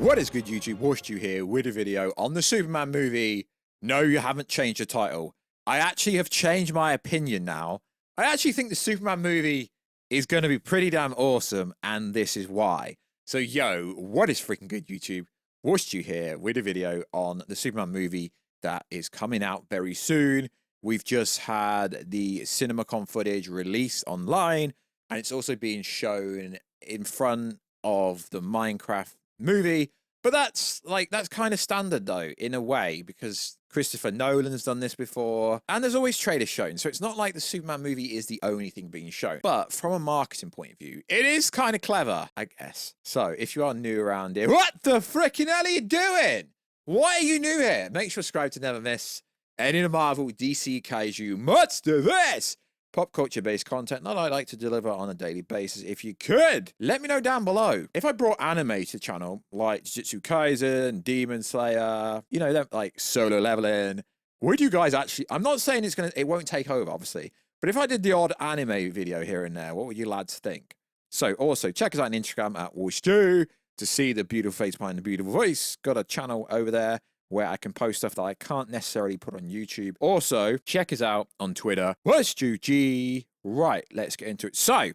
What is good, YouTube? Warstu here with a video on the Superman movie. No, you haven't changed the title. I actually have changed my opinion now. I actually think the Superman movie is going to be pretty damn awesome, and this is why. So, yo, what is freaking good, YouTube? Warstu here with a video on the Superman movie that is coming out very soon. We've just had the CinemaCon footage released online, and it's also being shown in front of the Minecraft movie. But that's kind of standard though, in a way, because Christopher Nolan has done this before, and there's always trailers shown, so it's not like the Superman movie is the only thing being shown. But from a marketing point of view, it is kind of clever, I guess. So if you are new around here, what the frickin' hell are you doing? Why are you new here? Make sure to subscribe to never miss any of the Marvel, DC, Kaiju, Monster this pop culture based content that I like to deliver on a daily basis. If you could, let me know down below. If I brought anime to the channel, like Jujutsu Kaisen, Demon Slayer, you know, them like Solo Leveling, would you guys actually, I'm not saying it won't take over, obviously, but if I did the odd anime video here and there, what would you lads think? So also check us out on Instagram at Warstu to see the beautiful face behind the beautiful voice. Got a channel over there where I can post stuff that I can't necessarily put on YouTube. Also, check us out on Twitter. Warstu G. Right, let's get into it. So,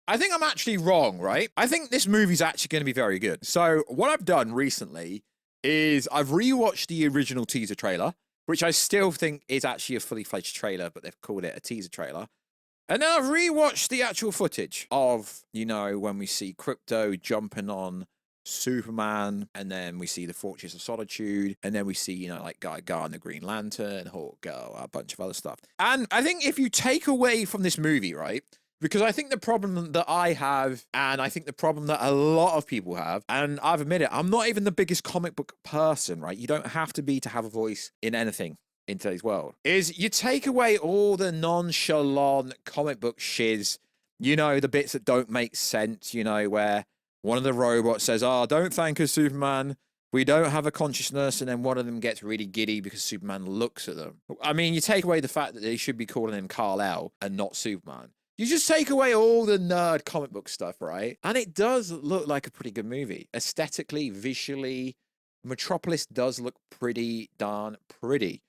I think I'm actually wrong, right? I think this movie's actually going to be very good. So, what I've done recently is I've rewatched the original teaser trailer, which I still think is actually a fully fledged trailer, but they've called it a teaser trailer. And then I've rewatched the actual footage of, you know, when we see Crypto jumping on Superman, and then we see the Fortress of Solitude, and then we see, you know, like Guy Gunn, the Green Lantern, Hawk Girl, a bunch of other stuff. And I think if you take away from this movie, right, because I think the problem that I have, and I think the problem that a lot of people have, and I've admitted, I'm not even the biggest comic book person, right? You don't have to be to have a voice in anything in today's world, is you take away all the nonchalant comic book shiz, you know, the bits that don't make sense, you know, where one of the robots says, "Oh, don't thank us, Superman. We don't have a consciousness." And then one of them gets really giddy because Superman looks at them. I mean, you take away the fact that they should be calling him Kal-El and not Superman. You just take away all the nerd comic book stuff, right? And it does look like a pretty good movie. Aesthetically, visually, Metropolis does look pretty darn pretty.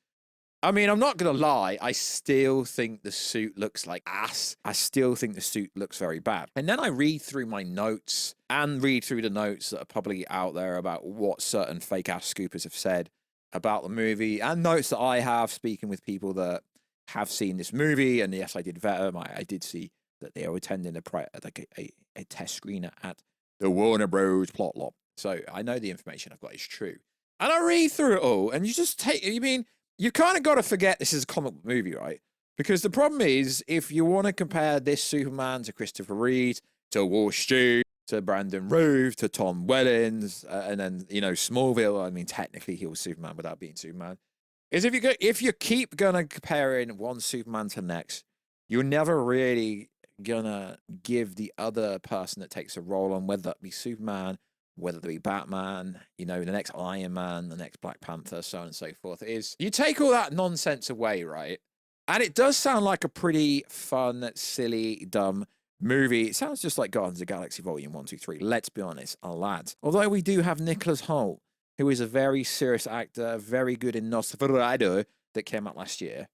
I mean, I'm not going to lie. I still think the suit looks like ass. I still think the suit looks very bad. And then I read through my notes and read through the notes that are probably out there about what certain fake ass scoopers have said about the movie, and notes that I have speaking with people that have seen this movie. And yes, I did vet them. I did see that they are attending a test screener at the Warner Bros. Plot lot. So I know the information I've got is true. And I read through it all, and you just take, you mean, you kind of got to forget this is a comic book movie, right? Because the problem is, if you want to compare this Superman to Christopher Reeve, to Warstu, to Brandon Routh, to Tom Wellens, and then, you know, Smallville, I mean, technically he was Superman without being Superman, is if you keep going to comparing one Superman to the next, you're never really going to give the other person that takes a role on, whether that be Superman, whether it be Batman, you know, the next Iron Man, the next Black Panther, so on and so forth, is you take all that nonsense away, right? And it does sound like a pretty fun, silly, dumb movie. It sounds just like Guardians of the Galaxy Volume 1, 2, 3. Let's be honest, lads. Although we do have Nicholas Hoult, who is a very serious actor, very good in Nosferatu, that came out last year.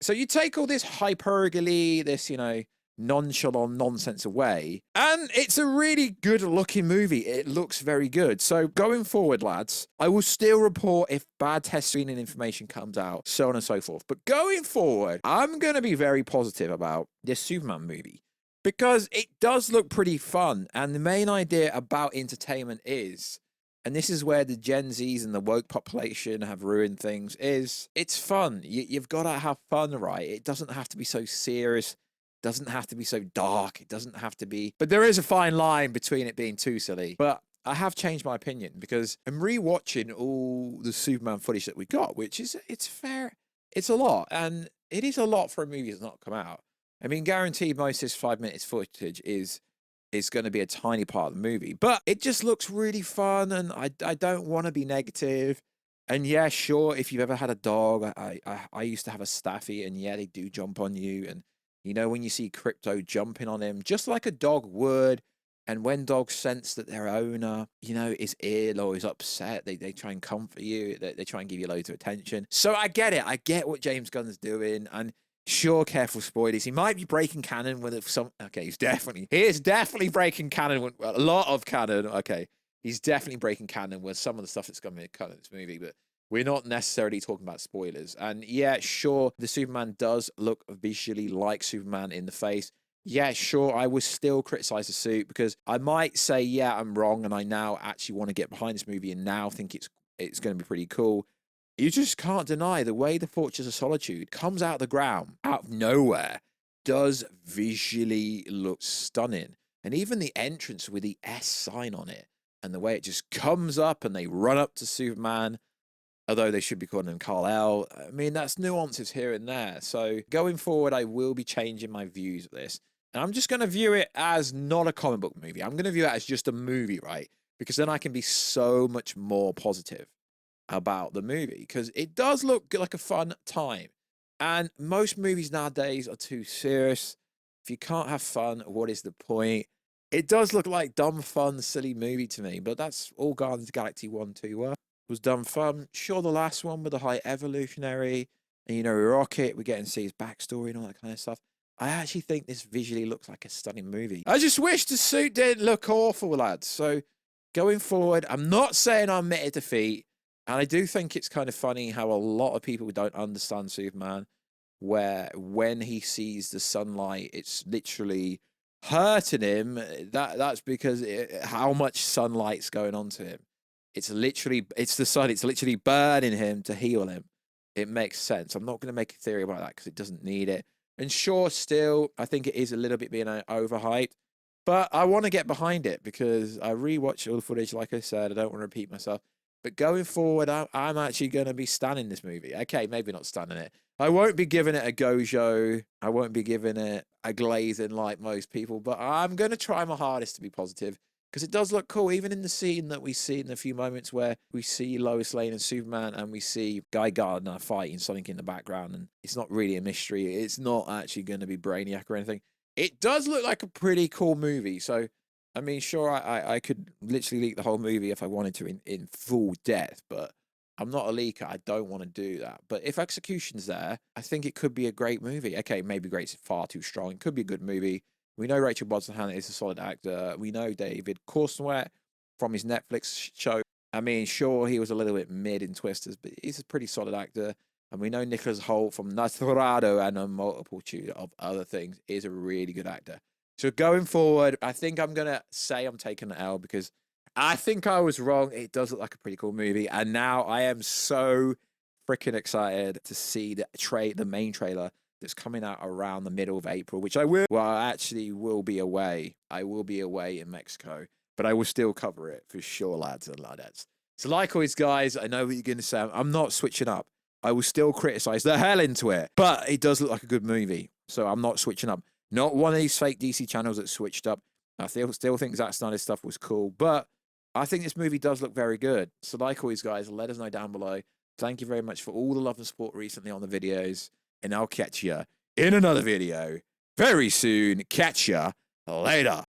So you take all this hyperbole, this, you know, nonchalant nonsense away, and it's a really good looking movie. It looks very good. So going forward, lads, I will still report if bad test screening information comes out, so on and so forth. But going forward, I'm going to be very positive about this Superman movie because it does look pretty fun. And the main idea about entertainment is, and this is where the Gen Zs and the woke population have ruined things, is it's fun. You've got to have fun, right? It doesn't have to be so serious. Doesn't have to be so dark. It doesn't have to be, but there is a fine line between it being too silly. But I have changed my opinion because I'm rewatching all the Superman footage that we got, which is, it's fair. It's a lot, and it is a lot for a movie that's not come out. I mean, guaranteed most of this 5 minutes footage is going to be a tiny part of the movie, but it just looks really fun, and I don't want to be negative. And yeah, sure, if you've ever had a dog, I used to have a Staffy, and yeah, they do jump on you, and you know, when you see Crypto jumping on him, just like a dog would, And when dogs sense that their owner, you know, is ill or is upset, they try and comfort you. They try and give you loads of attention. So I get it. I get what James Gunn's doing. And sure, careful spoilers. He might be breaking canon with some. Okay, he is definitely breaking canon with a lot of canon. Okay, he's definitely breaking canon with some of the stuff that's going to be cut in this movie. But we're not necessarily talking about spoilers. And yeah, sure, the Superman does look visually like Superman in the face. Yeah, sure, I would still criticize the suit because I might say, yeah, I'm wrong, and I now actually want to get behind this movie and now think it's going to be pretty cool. You just can't deny the way the Fortress of Solitude comes out of the ground, out of nowhere, does visually look stunning. And even the entrance with the S sign on it and the way it just comes up and they run up to Superman, although they should be calling him Kal-El. I mean, that's nuances here and there. So going forward, I will be changing my views of this. And I'm just going to view it as not a comic book movie. I'm going to view it as just a movie, right? Because then I can be so much more positive about the movie. Because it does look like a fun time. And most movies nowadays are too serious. If you can't have fun, what is the point? It does look like dumb, fun, silly movie to me. But that's all Guardians of the Galaxy 1, 2 was dumb fun. Sure, the last one with the High Evolutionary and, you know, Rocket, we're getting to see his backstory and all that kind of stuff. I actually think this visually looks like a stunning movie. I just wish the suit didn't look awful, lads. So going forward, I'm not saying I'm admitted defeat. And I do think it's kind of funny how a lot of people don't understand Superman, where when he sees the sunlight, it's literally hurting him. That's because how much sunlight's going on to him. It's the sun. It's literally burning him to heal him. It makes sense. I'm not going to make a theory about that because it doesn't need it. And sure, still, I think it is a little bit being overhyped. But I want to get behind it because I rewatched all the footage, like I said. I don't want to repeat myself. But going forward, I'm actually going to be standing this movie. Okay, maybe not standing it. I won't be giving it a Gojo. I won't be giving it a glazing like most people. But I'm going to try my hardest to be positive. Because it does look cool, even in the scene that we see in a few moments where we see Lois Lane and Superman and we see Guy Gardner fighting something in the background. And it's not really a mystery. It's not actually going to be Brainiac or anything. It does look like a pretty cool movie. So, I mean, sure, I could literally leak the whole movie if I wanted to in full depth. But I'm not a leaker. I don't want to do that. But if execution's there, I think it could be a great movie. Okay, maybe great's far too strong. It could be a good movie. We know Rachel Brosnahan is a solid actor. We know David Cornswet from his Netflix show. I mean, sure, he was a little bit mid in Twisters, but he's a pretty solid actor. And we know Nicholas Hoult from Nosferatu and a multitude of other things is a really good actor. So going forward, I think I'm going to say I'm taking the L because I think I was wrong. It does look like a pretty cool movie. And now I am so freaking excited to see the main trailer that's coming out around the middle of April, which I will. Well, I actually will be away. I will be away in Mexico, but I will still cover it for sure, lads and ladettes. So like always, guys, I know what you're going to say. I'm not switching up. I will still criticize the hell into it, but it does look like a good movie. So I'm not switching up. Not one of these fake DC channels that switched up. I still think Zack Snyder's stuff was cool, but I think this movie does look very good. So like always, guys, let us know down below. Thank you very much for all the love and support recently on the videos. And I'll catch you in another video very soon. Catch ya later.